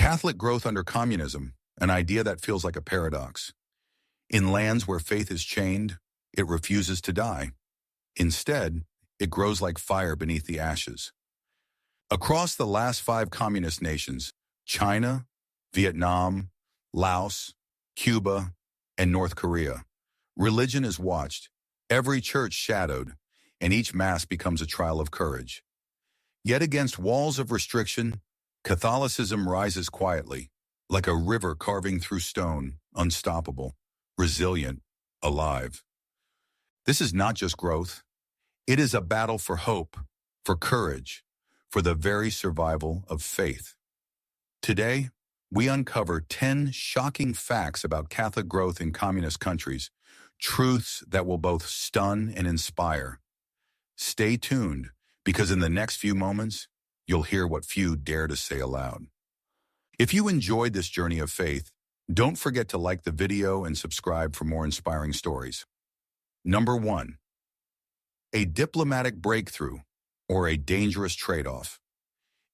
Catholic growth under communism, an idea that feels like a paradox. In lands where faith is chained, it refuses to die. Instead, it grows like fire beneath the ashes. Across the last 5 communist nations, China, Vietnam, Laos, Cuba, and North Korea, religion is watched, every church shadowed, and each mass becomes a trial of courage. Yet against walls of restriction, Catholicism rises quietly, like a river carving through stone, unstoppable, resilient, alive. This is not just growth. It is a battle for hope, for courage, for the very survival of faith. Today, we uncover 10 shocking facts about Catholic growth in communist countries, truths that will both stun and inspire. Stay tuned, because in the next few moments, you'll hear what few dare to say aloud. If you enjoyed this journey of faith, don't forget to like the video and subscribe for more inspiring stories. Number 1. A diplomatic breakthrough, or a dangerous trade-off.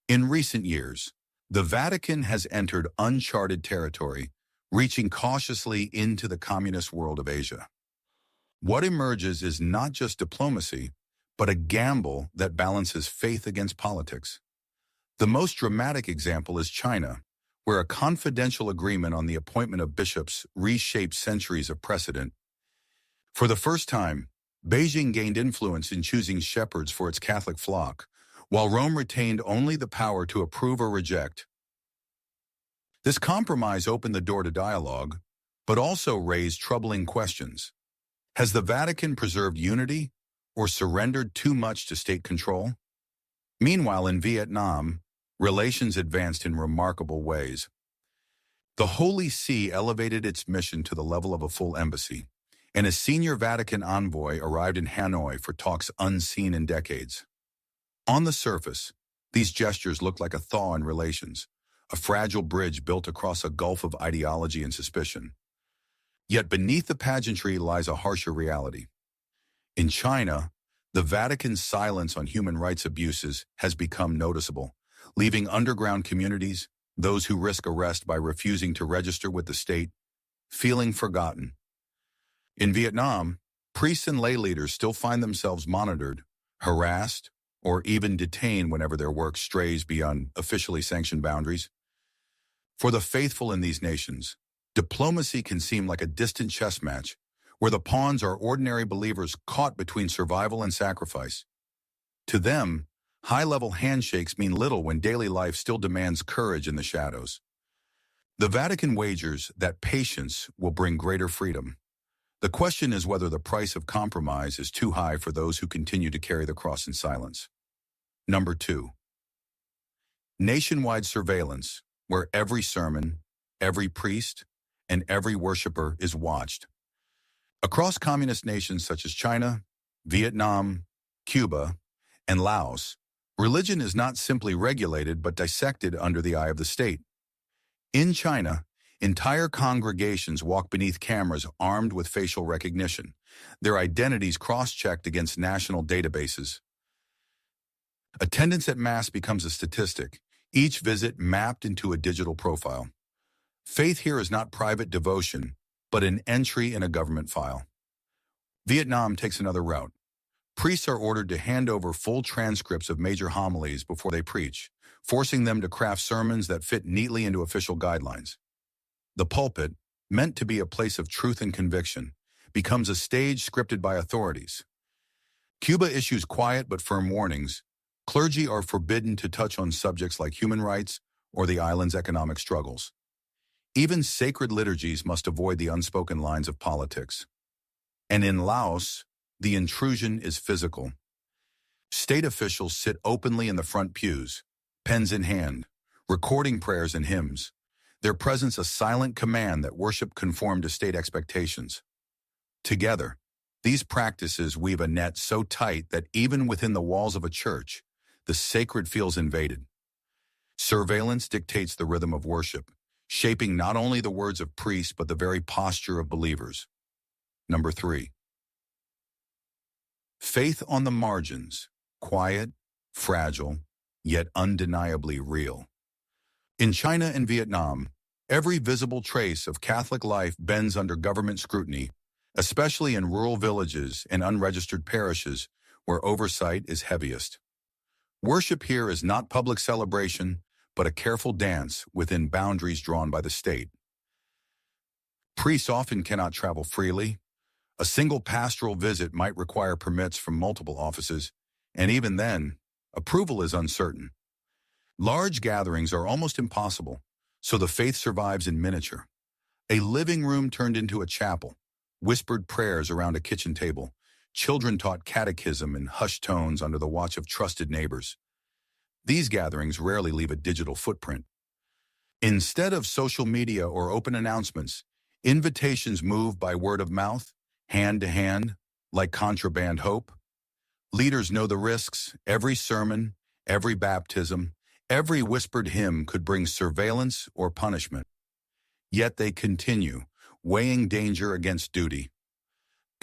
In recent years, the Vatican has entered uncharted territory, reaching cautiously into the communist world of Asia. What emerges is not just diplomacy, but a gamble that balances faith against politics. The most dramatic example is China, where a confidential agreement on the appointment of bishops reshaped centuries of precedent. For the first time, Beijing gained influence in choosing shepherds for its Catholic flock, while Rome retained only the power to approve or reject. This compromise opened the door to dialogue, but also raised troubling questions. Has the Vatican preserved unity or surrendered too much to state control? Meanwhile, in Vietnam, relations advanced in remarkable ways. The Holy See elevated its mission to the level of a full embassy, and a senior Vatican envoy arrived in Hanoi for talks unseen in decades. On the surface, these gestures looked like a thaw in relations, a fragile bridge built across a gulf of ideology and suspicion. Yet beneath the pageantry lies a harsher reality. In China, the Vatican's silence on human rights abuses has become noticeable, leaving underground communities, those who risk arrest by refusing to register with the state, feeling forgotten. In Vietnam, priests and lay leaders still find themselves monitored, harassed, or even detained whenever their work strays beyond officially sanctioned boundaries. For the faithful in these nations, diplomacy can seem like a distant chess match, where the pawns are ordinary believers caught between survival and sacrifice. To them, high-level handshakes mean little when daily life still demands courage in the shadows. The Vatican wagers that patience will bring greater freedom. The question is whether the price of compromise is too high for those who continue to carry the cross in silence. Number 2. Nationwide surveillance, where every sermon, every priest, and every worshiper is watched. Across communist nations such as China, Vietnam, Cuba, and Laos, religion is not simply regulated but dissected under the eye of the state. In China, entire congregations walk beneath cameras armed with facial recognition, their identities cross-checked against national databases. Attendance at Mass becomes a statistic, each visit mapped into a digital profile. Faith here is not private devotion, but an entry in a government file. Vietnam takes another route. Priests are ordered to hand over full transcripts of major homilies before they preach, forcing them to craft sermons that fit neatly into official guidelines. The pulpit, meant to be a place of truth and conviction, becomes a stage scripted by authorities. Cuba issues quiet but firm warnings. Clergy are forbidden to touch on subjects like human rights or the island's economic struggles. Even sacred liturgies must avoid the unspoken lines of politics. And in Laos, the intrusion is physical. State officials sit openly in the front pews, pens in hand, recording prayers and hymns, their presence a silent command that worship conform to state expectations. Together, these practices weave a net so tight that even within the walls of a church, the sacred feels invaded. Surveillance dictates the rhythm of worship, shaping not only the words of priests but the very posture of believers. Number 3. Faith on the margins, quiet, fragile, yet undeniably real. In China and Vietnam, every visible trace of Catholic life bends under government scrutiny, especially in rural villages and unregistered parishes where oversight is heaviest. Worship here is not public celebration, but a careful dance within boundaries drawn by the state. Priests often cannot travel freely. A single pastoral visit might require permits from multiple offices, and even then, approval is uncertain. Large gatherings are almost impossible, so the faith survives in miniature. A living room turned into a chapel, whispered prayers around a kitchen table, children taught catechism in hushed tones under the watch of trusted neighbors. These gatherings rarely leave a digital footprint. Instead of social media or open announcements, invitations move by word of mouth, hand to hand, like contraband hope. Leaders know the risks. Every sermon, every baptism, every whispered hymn could bring surveillance or punishment. Yet they continue, weighing danger against duty.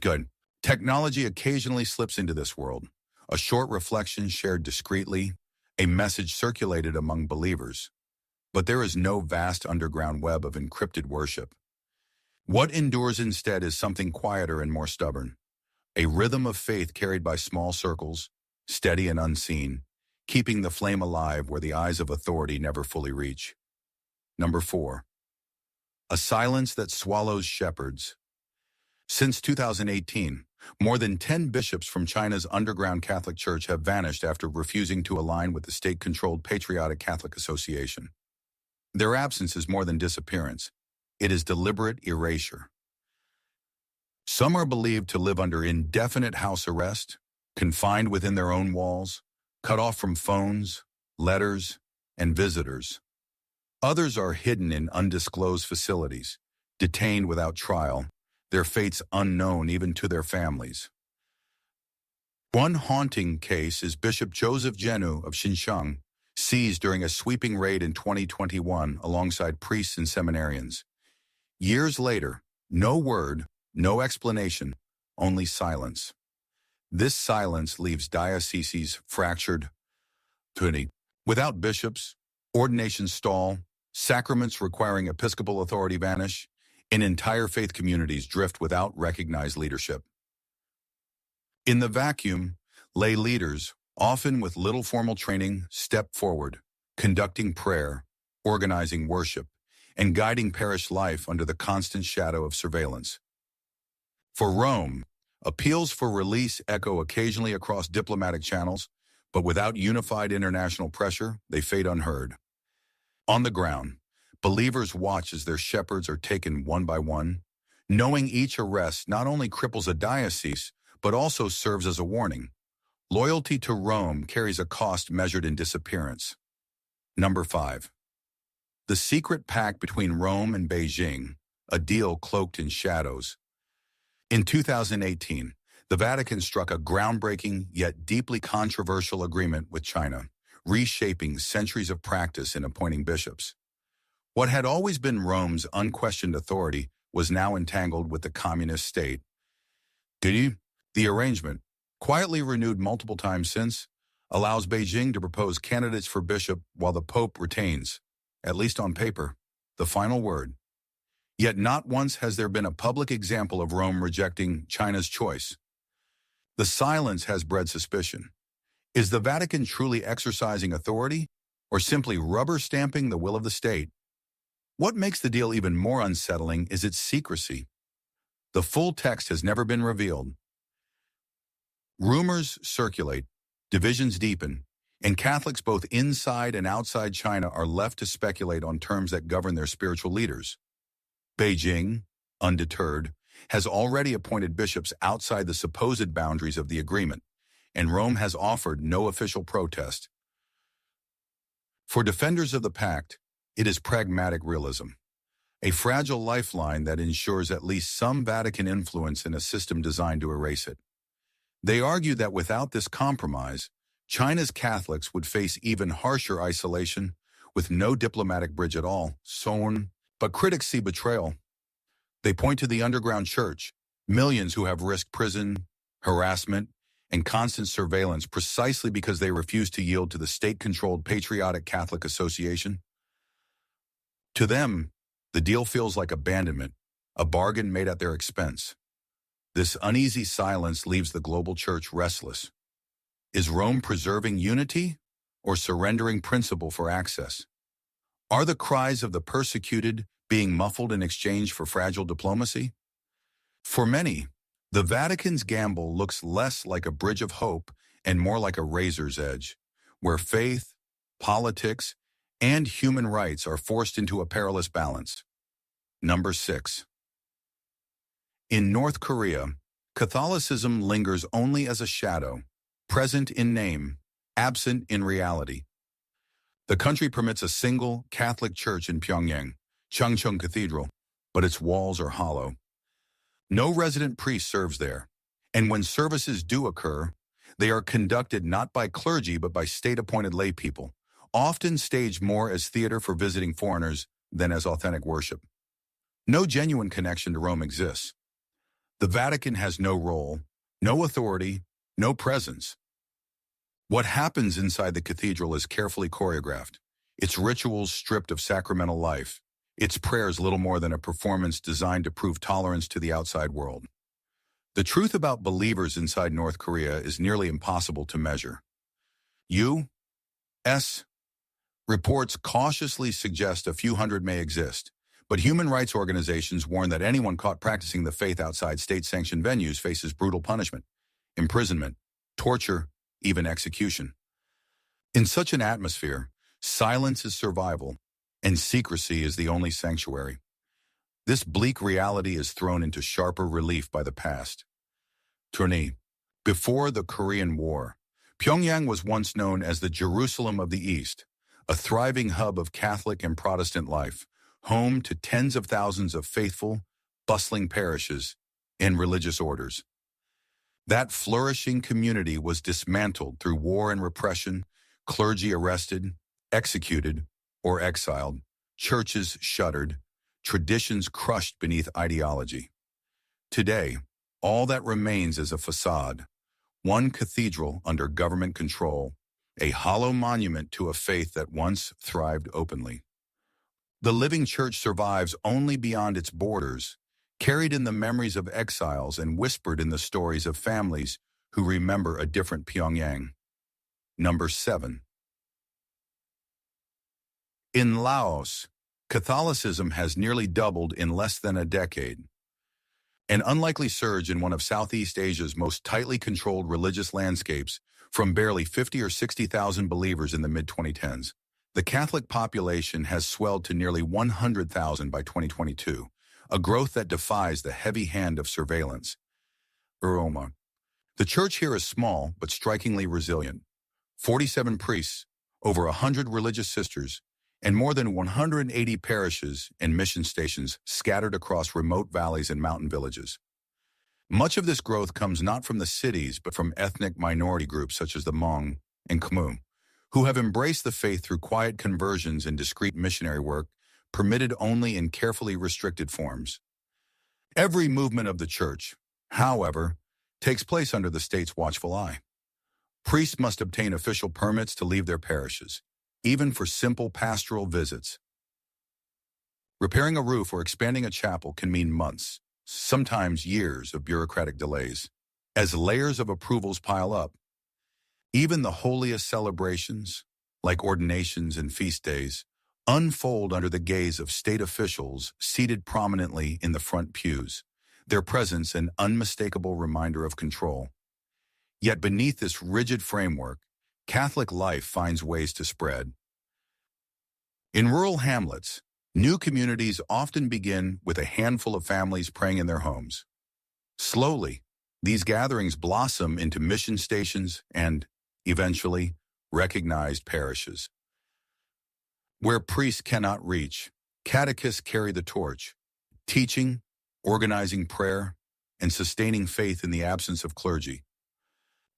Good. Technology occasionally slips into this world. A short reflection shared discreetly, a message circulated among believers. But there is no vast underground web of encrypted worship. What endures instead is something quieter and more stubborn. A rhythm of faith carried by small circles, steady and unseen, keeping the flame alive where the eyes of authority never fully reach. Number 4. A silence that swallows shepherds. Since 2018, more than 10 bishops from China's underground Catholic Church have vanished after refusing to align with the state-controlled Patriotic Catholic Association. Their absence is more than disappearance. It is deliberate erasure. Some are believed to live under indefinite house arrest, confined within their own walls, cut off from phones, letters, and visitors. Others are hidden in undisclosed facilities, detained without trial, their fates unknown even to their families. One haunting case is Bishop Joseph Zhenu of Xinjiang, seized during a sweeping raid in 2021 alongside priests and seminarians. Years later, no word, no explanation, only silence. This silence leaves dioceses fractured, without bishops, ordinations stall, sacraments requiring episcopal authority vanish, and entire faith communities drift without recognized leadership. In the vacuum, lay leaders, often with little formal training, step forward, conducting prayer, organizing worship, and guiding parish life under the constant shadow of surveillance. For Rome, appeals for release echo occasionally across diplomatic channels, but without unified international pressure, they fade unheard. On the ground, believers watch as their shepherds are taken one by one, knowing each arrest not only cripples a diocese, but also serves as a warning. Loyalty to Rome carries a cost measured in disappearance. Number 5. The secret pact between Rome and Beijing, a deal cloaked in shadows. In 2018, the Vatican struck a groundbreaking yet deeply controversial agreement with China, reshaping centuries of practice in appointing bishops. What had always been Rome's unquestioned authority was now entangled with the communist state. The arrangement, quietly renewed multiple times since, allows Beijing to propose candidates for bishop while the Pope retains, at least on paper, the final word. Yet not once has there been a public example of Rome rejecting China's choice. The silence has bred suspicion. Is the Vatican truly exercising authority, or simply rubber-stamping the will of the state? What makes the deal even more unsettling is its secrecy. The full text has never been revealed. Rumors circulate, divisions deepen, and Catholics both inside and outside China are left to speculate on terms that govern their spiritual leaders. Beijing, undeterred, has already appointed bishops outside the supposed boundaries of the agreement, and Rome has offered no official protest. For defenders of the pact, it is pragmatic realism, a fragile lifeline that ensures at least some Vatican influence in a system designed to erase it. They argue that without this compromise, China's Catholics would face even harsher isolation with no diplomatic bridge at all. But critics see betrayal. They point to the underground church, millions who have risked prison, harassment, and constant surveillance precisely because they refuse to yield to the state-controlled Patriotic Catholic Association. To them, the deal feels like abandonment, a bargain made at their expense. This uneasy silence leaves the global church restless. Is Rome preserving unity or surrendering principle for access? Are the cries of the persecuted being muffled in exchange for fragile diplomacy? For many, the Vatican's gamble looks less like a bridge of hope and more like a razor's edge, where faith, politics, and human rights are forced into a perilous balance. Number 6. In North Korea, Catholicism lingers only as a shadow, present in name, absent in reality. The country permits a single Catholic church in Pyongyang, Changchun Cathedral, but its walls are hollow. No resident priest serves there, and when services do occur, they are conducted not by clergy but by state-appointed laypeople, often staged more as theater for visiting foreigners than as authentic worship. No genuine connection to Rome exists. The Vatican has no role, no authority, no presence. What happens inside the cathedral is carefully choreographed, its rituals stripped of sacramental life, its prayers little more than a performance designed to prove tolerance to the outside world. The truth about believers inside North Korea is nearly impossible to measure. U.S. reports cautiously suggest a few hundred may exist, but human rights organizations warn that anyone caught practicing the faith outside state-sanctioned venues faces brutal punishment, imprisonment, torture, even execution. In such an atmosphere, silence is survival, and secrecy is the only sanctuary. This bleak reality is thrown into sharper relief by the past. Tourney. Before the Korean War, Pyongyang was once known as the Jerusalem of the East, a thriving hub of Catholic and Protestant life, home to tens of thousands of faithful, bustling parishes and religious orders. That flourishing community was dismantled through war and repression, clergy arrested, executed, or exiled, churches shuttered, traditions crushed beneath ideology. Today, all that remains is a facade, one cathedral under government control, a hollow monument to a faith that once thrived openly. The living church survives only beyond its borders, carried in the memories of exiles and whispered in the stories of families who remember a different Pyongyang. Number 7. In Laos, Catholicism has nearly doubled in less than a decade. An unlikely surge in one of Southeast Asia's most tightly controlled religious landscapes, from barely 50 or 60,000 believers in the mid-2010s. The Catholic population has swelled to nearly 100,000 by 2022, a growth that defies the heavy hand of surveillance. Roma. The church here is small but strikingly resilient. 47 priests, over 100 religious sisters, and more than 180 parishes and mission stations scattered across remote valleys and mountain villages. Much of this growth comes not from the cities but from ethnic minority groups such as the Hmong and Khmu, who have embraced the faith through quiet conversions and discreet missionary work permitted only in carefully restricted forms. Every movement of the church, however, takes place under the state's watchful eye. Priests must obtain official permits to leave their parishes, even for simple pastoral visits. Repairing a roof or expanding a chapel can mean months, sometimes years of bureaucratic delays. As layers of approvals pile up, even the holiest celebrations, like ordinations and feast days, unfold under the gaze of state officials seated prominently in the front pews, their presence an unmistakable reminder of control. Yet beneath this rigid framework, Catholic life finds ways to spread. In rural hamlets, new communities often begin with a handful of families praying in their homes. Slowly, these gatherings blossom into mission stations and, eventually, recognized parishes. Where priests cannot reach, catechists carry the torch, teaching, organizing prayer, and sustaining faith in the absence of clergy.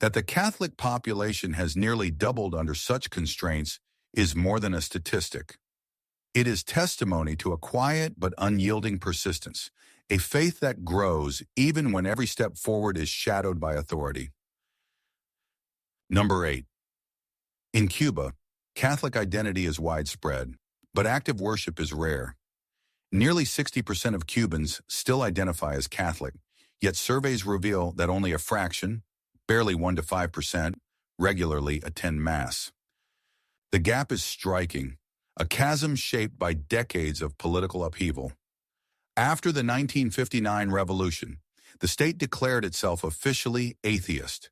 That the Catholic population has nearly doubled under such constraints is more than a statistic. It is testimony to a quiet but unyielding persistence, a faith that grows even when every step forward is shadowed by authority. Number 8. In Cuba, Catholic identity is widespread, But active worship is rare. Nearly 60% of Cubans still identify as Catholic, yet surveys reveal that only a fraction, barely 1 to 5%, regularly attend Mass. The gap is striking, a chasm shaped by decades of political upheaval. After the 1959 revolution, the state declared itself officially atheist.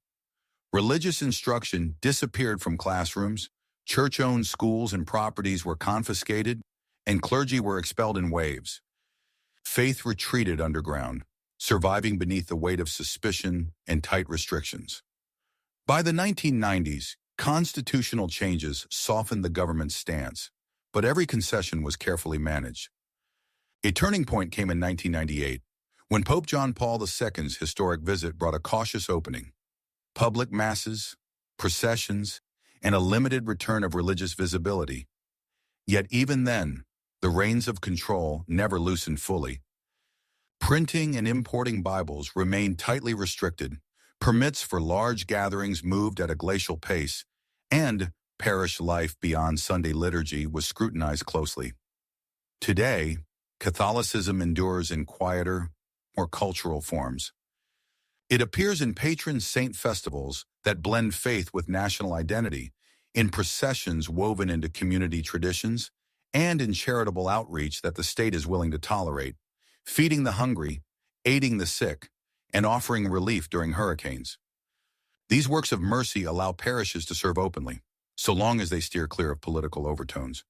Religious instruction disappeared from classrooms, church-owned schools and properties were confiscated, and clergy were expelled in waves. Faith retreated underground, surviving beneath the weight of suspicion and tight restrictions. By the 1990s, constitutional changes softened the government's stance, but every concession was carefully managed. A turning point came in 1998, when Pope John Paul II's historic visit brought a cautious opening. Public masses, processions, and a limited return of religious visibility. Yet even then, the reins of control never loosened fully. Printing and importing Bibles remained tightly restricted, permits for large gatherings moved at a glacial pace, and parish life beyond Sunday liturgy was scrutinized closely. Today, Catholicism endures in quieter, more cultural forms. It appears in patron saint festivals that blend faith with national identity, in processions woven into community traditions, and in charitable outreach that the state is willing to tolerate, feeding the hungry, aiding the sick, and offering relief during hurricanes. These works of mercy allow parishes to serve openly, so long as they steer clear of political overtones.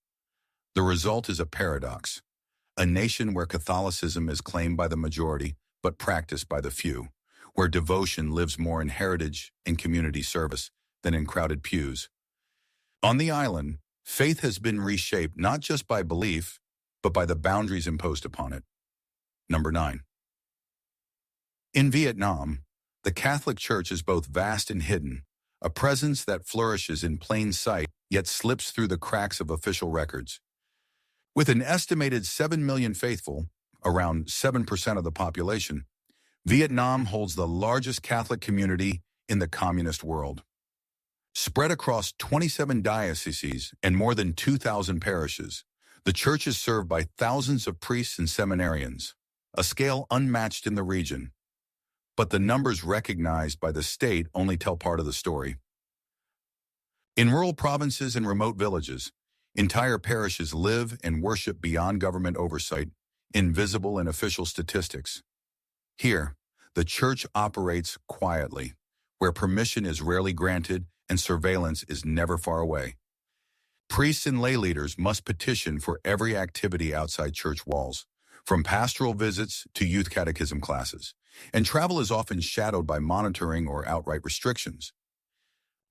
The result is a paradox, a nation where Catholicism is claimed by the majority but practiced by the few, where devotion lives more in heritage and community service than in crowded pews. On the island, faith has been reshaped not just by belief, but by the boundaries imposed upon it. Number 9. In Vietnam, the Catholic Church is both vast and hidden, a presence that flourishes in plain sight yet slips through the cracks of official records. With an estimated 7 million faithful, around 7% of the population, Vietnam holds the largest Catholic community in the communist world. Spread across 27 dioceses and more than 2,000 parishes, the church is served by thousands of priests and seminarians, a scale unmatched in the region. But the numbers recognized by the state only tell part of the story. In rural provinces and remote villages, entire parishes live and worship beyond government oversight, invisible in official statistics. Here, the church operates quietly, where permission is rarely granted and surveillance is never far away. Priests and lay leaders must petition for every activity outside church walls, from pastoral visits to youth catechism classes, and travel is often shadowed by monitoring or outright restrictions.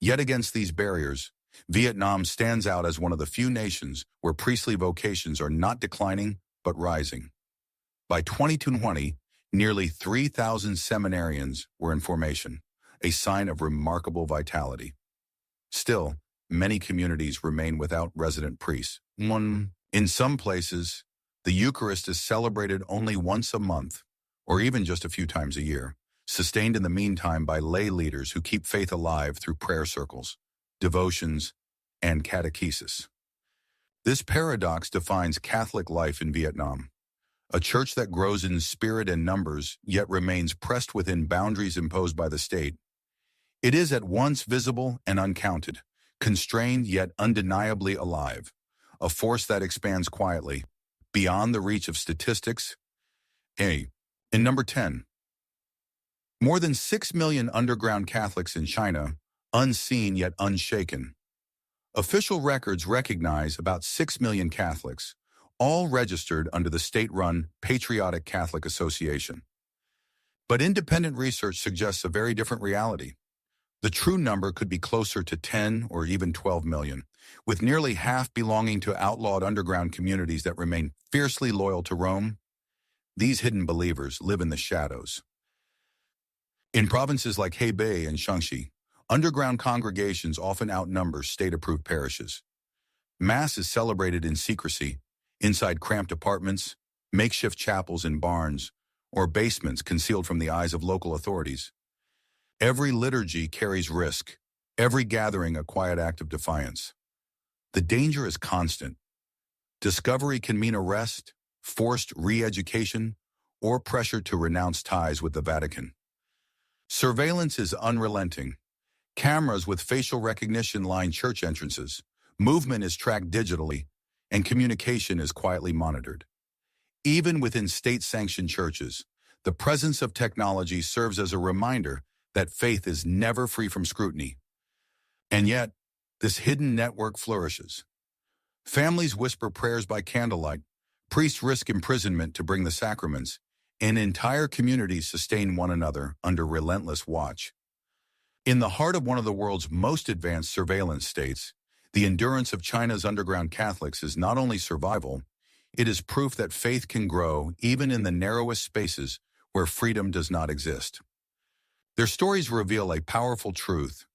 Yet against these barriers, Vietnam stands out as one of the few nations where priestly vocations are not declining but rising. By 2020, nearly 3,000 seminarians were in formation, a sign of remarkable vitality. Still, many communities remain without resident priests. In some places, the Eucharist is celebrated only once a month, or even just a few times a year, sustained in the meantime by lay leaders who keep faith alive through prayer circles, devotions, and catechesis. This paradox defines Catholic life in Vietnam, a church that grows in spirit and numbers yet remains pressed within boundaries imposed by the state. It is at once visible and uncounted, constrained yet undeniably alive, a force that expands quietly, beyond the reach of statistics. In number 10. More than 6 million underground Catholics in China, unseen yet unshaken. Official records recognize about 6 million Catholics, all registered under the state-run Patriotic Catholic Association. But independent research suggests a very different reality. The true number could be closer to 10 or even 12 million, with nearly half belonging to outlawed underground communities that remain fiercely loyal to Rome. These hidden believers live in the shadows. In provinces like Hebei and Shaanxi, underground congregations often outnumber state-approved parishes. Mass is celebrated in secrecy, inside cramped apartments, makeshift chapels in barns, or basements concealed from the eyes of local authorities. Every liturgy carries risk, every gathering a quiet act of defiance. The danger is constant. Discovery can mean arrest, forced re-education, or pressure to renounce ties with the Vatican. Surveillance is unrelenting. Cameras with facial recognition line church entrances. Movement is tracked digitally, and communication is quietly monitored. Even within state-sanctioned churches, the presence of technology serves as a reminder that faith is never free from scrutiny. And yet, this hidden network flourishes. Families whisper prayers by candlelight, priests risk imprisonment to bring the sacraments, and entire communities sustain one another under relentless watch. In the heart of one of the world's most advanced surveillance states, the endurance of China's underground Catholics is not only survival, it is proof that faith can grow even in the narrowest spaces where freedom does not exist. Their stories reveal a powerful truth.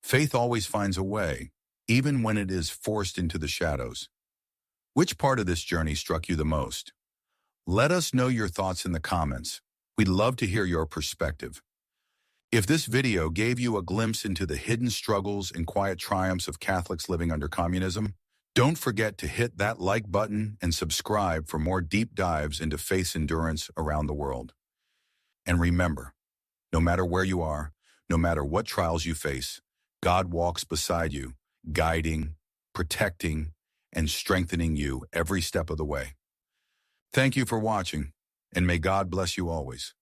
Faith always finds a way, even when it is forced into the shadows. Which part of this journey struck you the most? Let us know your thoughts in the comments. We'd love to hear your perspective. If this video gave you a glimpse into the hidden struggles and quiet triumphs of Catholics living under communism, don't forget to hit that like button and subscribe for more deep dives into faith's endurance around the world. And remember, no matter where you are, no matter what trials you face, God walks beside you, guiding, protecting, and strengthening you every step of the way. Thank you for watching, and may God bless you always.